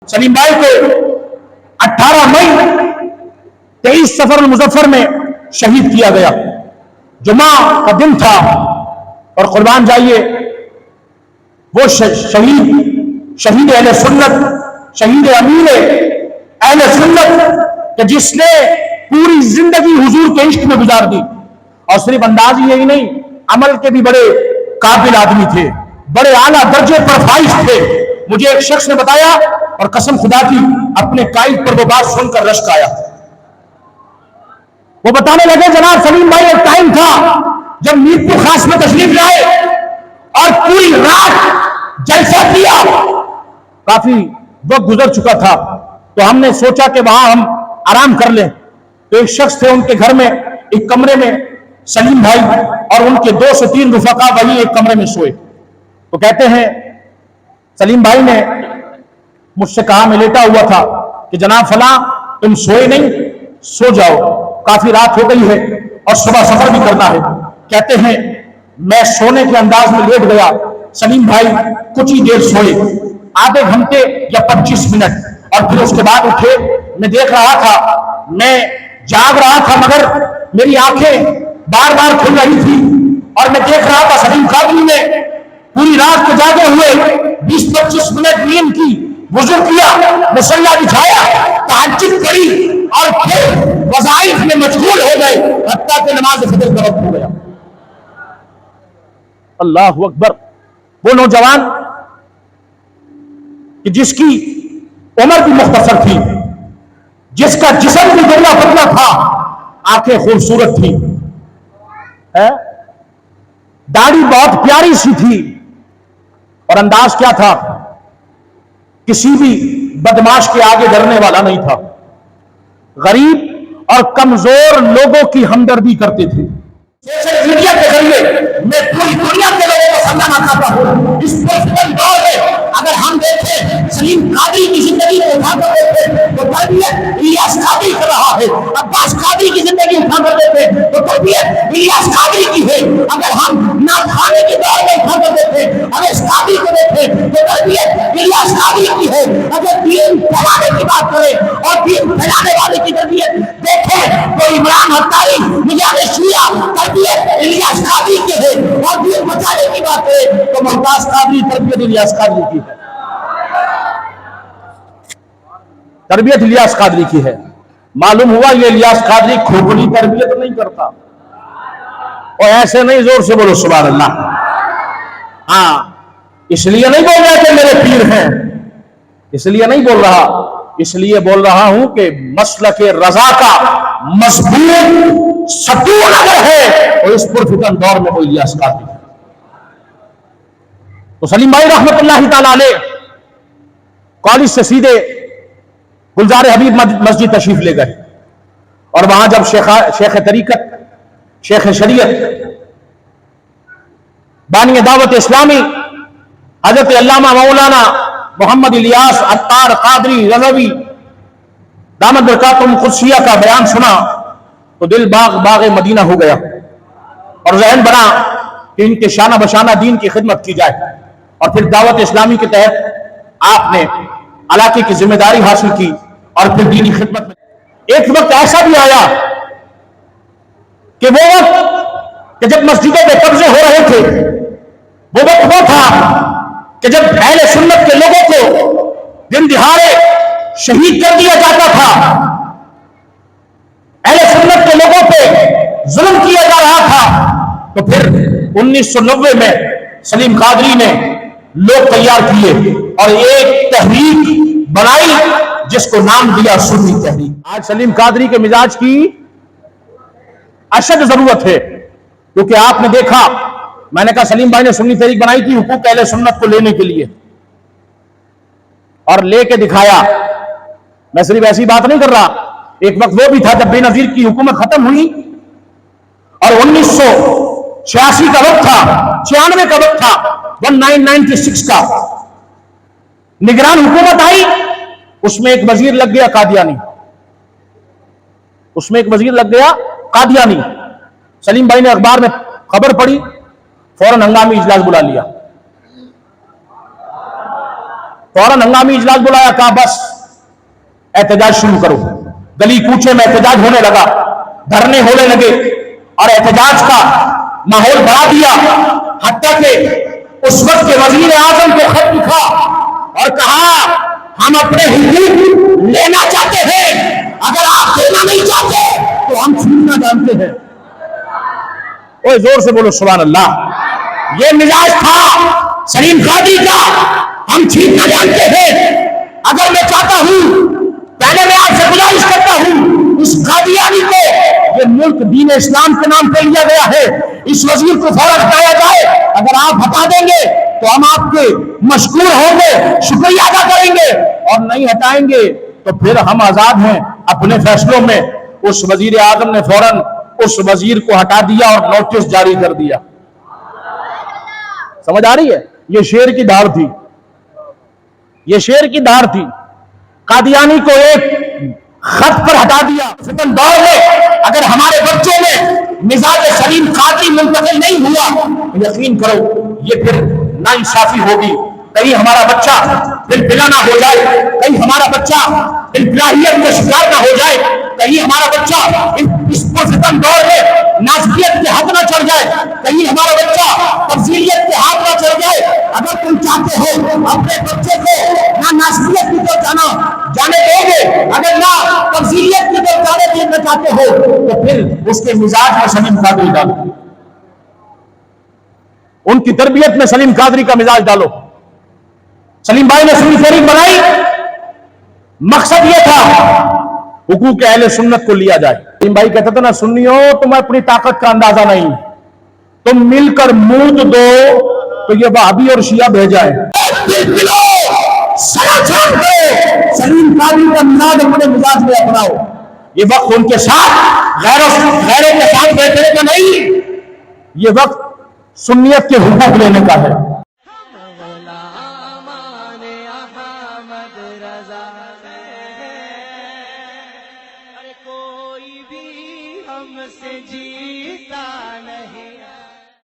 سلیم بھائی کو 18 مئی 23 سفر المظفر میں شہید کیا گیا. جمعہ کا دن تھا اور قربان جائیے وہ شہید اہل سنت، شہید امیر اہل سنت کہ جس نے پوری زندگی حضور کے عشق میں گزار دی. اور صرف انداز ہی یہی نہیں، عمل کے بھی بڑے قابل آدمی تھے، بڑے اعلیٰ درجے پر فائز تھے. مجھے ایک شخص نے بتایا اور قسم خدا کی اپنے قائد پر وہ بات سن کر رشک آیا. وہ بتانے لگے جناب سلیم بھائی ایک ٹائم تھا جب میرپور خاص میں تشریف لائے اور پوری رات جلسہ کیا. کافی وقت گزر چکا تھا تو ہم نے سوچا کہ وہاں ہم آرام کر لیں. تو ایک شخص تھے ان کے گھر میں ایک کمرے میں سلیم بھائی اور ان کے 2 سے 3 رفقا وہی ایک کمرے میں سوئے. تو کہتے ہیں سلیم بھائی نے مجھ سے کہا، میں لیٹا ہوا تھا، کہ جناب فلاں تم سوئے نہیں، سو جاؤ، کافی رات ہو گئی ہے اور صبح سفر بھی کرنا ہے. کہتے ہیں میں سونے کے انداز میں لیٹ گیا. سلیم بھائی کچھ ہی دیر سوئے، آدھے گھنٹے یا 25 منٹ، اور پھر اس کے بعد اٹھے. میں دیکھ رہا تھا، میں جاگ رہا تھا مگر میری آنکھیں بار بار کھل رہی تھی اور میں دیکھ رہا تھا سلیم قادری نے پوری رات کو جاگے ہوئے 20-25 منٹ نیند کی، وضو کیا، مصلی بچھایا، تہجد پڑھی اور پھر وظائف میں مشغول ہو گئے حتیٰ کہ نماز فجر کا وقت ہو گیا. اللہ اکبر. وہ نوجوان کہ جس کی عمر بھی مختصر تھی، جس کا جسم بھی دبلا پتلا تھا، آنکھیں خوبصورت تھی، داڑھی بہت پیاری سی تھی، اور انداز کیا تھا، کسی بھی بدماش کے آگے ڈرنے والا نہیں تھا. غریب اور کمزور لوگوں کی ہمدردی کرتے تھے. سوشل میڈیا کے ذریعے میں پوری دنیا کے لوگوں کو سمجھانا چاہتا ہوں، اس پرسنل دور میں اگر ہم دیکھیں سلیم قادری کی زندگی کو اٹھا کر دیکھیں تو تربیت الیاس قادری کر رہا ہے. عباس قادری کی زندگی اٹھا کر دیکھیں تو تربیت الیاس قادری کی ہے. اگر ہم ناخوانے کے دور میں اٹھا کر دیکھیں اویس قادری کو دیکھیں تو تربیت الیاس قادری کی ہے. اگر دین پھیلانے کی بات کریں اور دین پھیلانے والے کی تربیت دیکھیں تو عمران حطاری مجاہد شیعہ تربیت الیاس قادری کی ہے، اور دین بچانے کی بات کریں تو ممتاز قادری تربیت الیاس قادری کی ہے. تربیت الیاس قادری کی ہے. معلوم ہوا یہ الیاس قادری کھوپڑی تربیت نہیں کرتا. اور ایسے نہیں، زور سے بولو سبحان اللہ. ہاں، اس لیے نہیں بول رہا کہ میرے پیر ہیں، اس لیے نہیں بول رہا، اس لیے بول رہا ہوں کہ مسلک رضا کا مضبوط ستون اگر ہے اور اس پرفتن دور میں وہ الیاس قادری ہے. تو سلیم بھائی رحمت اللہ تعالیٰ علیہ کالج سے سیدھے گلزار حبیب مسجد تشریف لے گئے، اور وہاں جب شیخ طریقت، شیخ شریعت، بانی دعوت اسلامی حضرت علامہ مولانا محمد الیاس عطار قادری رضوی دامت برکاتہم قدسیہ کا بیان سنا تو دل باغ مدینہ ہو گیا، اور ذہن بنا کہ ان کے شانہ بشانہ دین کی خدمت کی جائے. اور پھر دعوت اسلامی کے تحت آپ نے علاقے کی ذمہ داری حاصل کی اور پھر دینی خدمت میں. ایک وقت ایسا بھی آیا کہ وہ وقت کہ جب مسجدوں پہ قبضے ہو رہے تھے، وہ وقت وہ تھا کہ جب اہل سنت کے لوگوں کو دن دہاڑے شہید کر دیا جاتا تھا، اہل سنت کے لوگوں پہ ظلم کیا جا رہا تھا. تو پھر 1990 میں سلیم قادری نے لوگ تیار کیے اور ایک تحریک بنائی جس کو نام دیا سنی تحریک. آج سلیم قادری کے مزاج کی اشد ضرورت ہے، کیونکہ آپ نے دیکھا، میں نے کہا سلیم بھائی نے سنی تحریک بنائی تھی حقوق اہل سنت کو لینے کے لیے، اور لے کے دکھایا. میں صرف ایسی بات نہیں کر رہا، ایک وقت وہ بھی تھا جب بے نظیر کی حکومت ختم ہوئی اور 1986 کا وقت تھا، 96 کا وقت تھا، 1996 کا نگران حکومت آئی. اس میں ایک وزیر لگ گیا قادیانی، اس میں ایک وزیر لگ گیا قادیانی. سلیم بھائی نے اخبار میں خبر پڑھی، فوراً ہنگامی اجلاس بلا لیا. فوراً ہنگامی اجلاس بلایا، کہا بس احتجاج شروع کرو. گلی کوچے میں احتجاج ہونے لگا، دھرنے ہونے لگے اور احتجاج کا ماحول بڑھا دیا. حتیٰ کہ اس وقت کے وزیر اعظم کو خط لکھا اور کہا ہم اپنے حقوق لینا چاہتے ہیں، اگر آپ دینا نہیں چاہتے تو ہم چھوٹنا جانتے ہیں. اوہ زور سے بولو سبحان اللہ. یہ مزاج تھا سلیم قادری کا، ہم چھیننا جانتے ہیں. اگر میں چاہتا ہوں، پہلے میں آپ سے گزارش کرتا ہوں، اس قادیانی کو، یہ ملک دین اسلام کے نام پہ لیا گیا ہے، اس وزیر کو فوراً ہٹایا جائے. اگر آپ ہٹا دیں گے تو ہم آپ کے مشکور ہوں گے، شکریہ ادا کریں گے، اور نہیں ہٹائیں گے تو پھر ہم آزاد ہیں اپنے فیصلوں میں. اس وزیر اعظم نے فوراً اس وزیر کو ہٹا دیا اور نوٹس جاری کر دیا. سمجھ آ رہی ہے؟ یہ شیر کی دھار تھی، یہ شیر کی دھار تھی. قادیانی کو ایک خط پر ہٹا دیا. فتن دور میں اگر ہمارے بچوں میں مزاج سلیم قادری منتقل نہیں ہوا، یقین کرو یہ پھر ناانصافی ہوگی. کہیں ہمارا بچہ بالبلا نہ ہو جائے، کہیں ہمارا بچہ بالبلاہیت کا شکار نہ ہو جائے، کہیں ہمارا بچہ اس فتن دور میں ناسبیت کے حق نہ چڑھ جائے، کہیں ہمارا بچہ تفضیلیت کے ہاتھ نہ چڑھ جائے. اگر تم چاہتے ہو اپنے بچے کو نہ ناسبیت کی طرف جانے دو گے، اگر نہ تفضیلیت کی طرف جانے دینا چاہتے ہو، تو پھر اس کے مزاج میں سلیم قادری ڈالو، ان کی تربیت میں سلیم قادری کا مزاج ڈالو. سلیم بھائی نے سنی فریق بنائی، مقصد یہ تھا حقوق اہل سنت کو لیا جائے. سلیم بھائی کہتے تھے نا، سنیو تمہیں اپنی طاقت کا اندازہ نہیں، تم مل کر مود دو تو یہ وہابی اور شیعہ بھیجا ہے. سلیم قادری کا مزاج اپنے مزاج میں اپناؤ. یہ وقت ان کے ساتھ غیروں کے ساتھ بیٹھنے کا نہیں، یہ وقت سنیت کے حقوق لینے کا ہے. کوئی بھی ہم سے جیتا نہیں.